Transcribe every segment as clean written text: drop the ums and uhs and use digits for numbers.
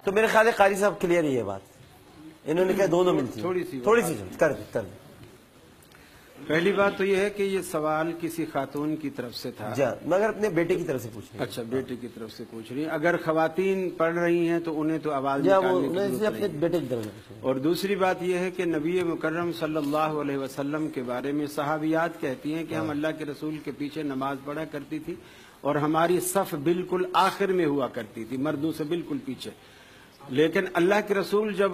تو میرے خیال ہے قاری صاحب کلیئر ہی ہے بات، انہوں نے کہا دونوں ملتی ہیں، تھوڑی سی کر دیں۔ پہلی بات تو یہ ہے کہ یہ سوال کسی خاتون کی طرف سے تھا، مگر اپنے بیٹے کی طرف سے پوچھ رہی ہیں۔ اچھا، بیٹے کی طرف سے پوچھ رہی ہیں۔ اگر خواتین پڑھ رہی ہیں تو انہیں تو آواز نکالنے کی ضرورت اپنے بیٹے کی طرف سے پوچھ رہی ہیں۔ اور دوسری بات یہ ہے کہ نبی مکرم صلی اللہ علیہ وسلم کے بارے میں صحابیات کہتی ہیں کہ ہم اللہ کے رسول کے پیچھے نماز پڑھا کرتی تھی اور ہماری صف بالکل آخر میں ہوا کرتی تھی، مردوں سے بالکل پیچھے، لیکن اللہ کے رسول جب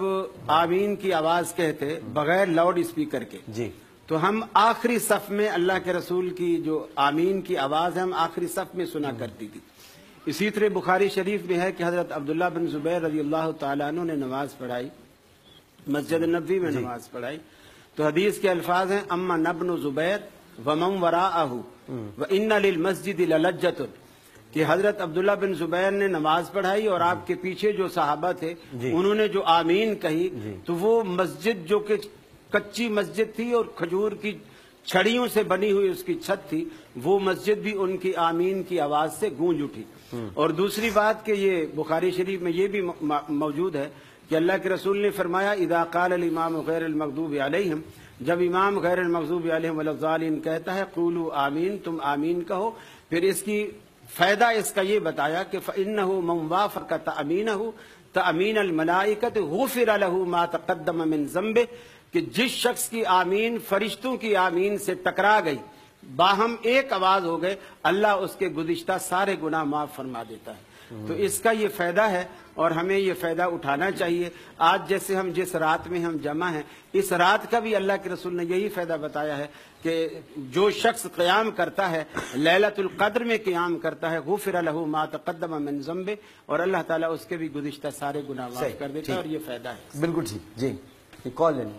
آمین کی آواز کہتے بغیر لاؤڈ اسپیکر کے جی تو ہم آخری صف میں اللہ کے رسول کی جو آمین کی آواز ہے ہم آخری صف میں سنا کرتی تھی۔ اسی طرح بخاری شریف میں ہے کہ حضرت عبداللہ بن زبیر رضی اللہ تعالیٰ عنہ نے نماز پڑھائی، مسجد نبوی میں نماز پڑھائی، تو حدیث کے الفاظ ہیں اما ابن زبیر ومن وراءہ وان للمسجد للجۃ، کہ حضرت عبداللہ بن زبیر نے نماز پڑھائی اور آپ کے پیچھے جو صحابہ تھے انہوں نے جو آمین کہی تو وہ مسجد جو کہ کچی مسجد تھی اور کھجور کی چھڑیوں سے بنی ہوئی اس کی چھت تھی، وہ مسجد بھی ان کی آمین کی آواز سے گونج اٹھی۔ اور دوسری بات کہ یہ بخاری شریف میں یہ بھی موجود ہے کہ اللہ کے رسول نے فرمایا اذا قال الامام غیر المغضوب علیہم، جب امام غیر المغضوب علیہم ولا الضالین کہتا ہے قولوا آمین، تم آمین کہو۔ پھر اس کی فائدہ اس کا یہ بتایا کہ فإنہ من وافق تأمینہ تأمین الملائکۃ غفر لہ ما تقدم من ذنبہ، کہ جس شخص کی آمین فرشتوں کی آمین سے ٹکرا گئی، باہم ایک آواز ہو گئے، اللہ اس کے گزشتہ سارے گناہ معاف فرما دیتا ہے۔ تو اس کا یہ فائدہ ہے اور ہمیں یہ فائدہ اٹھانا چاہیے۔ آج جیسے ہم جس رات میں ہم جمع ہیں، اس رات کا بھی اللہ کے رسول نے یہی فائدہ بتایا ہے کہ جو شخص قیام کرتا ہے، لیلۃ القدر میں قیام کرتا ہے، غفر لہ ما تقدم من ذنبہ، اور اللہ تعالیٰ اس کے بھی گزشتہ سارے گناہ معاف کر دیتا ہے، اور یہ فائدہ ہے۔ بالکل ٹھیک جی، کال لیں۔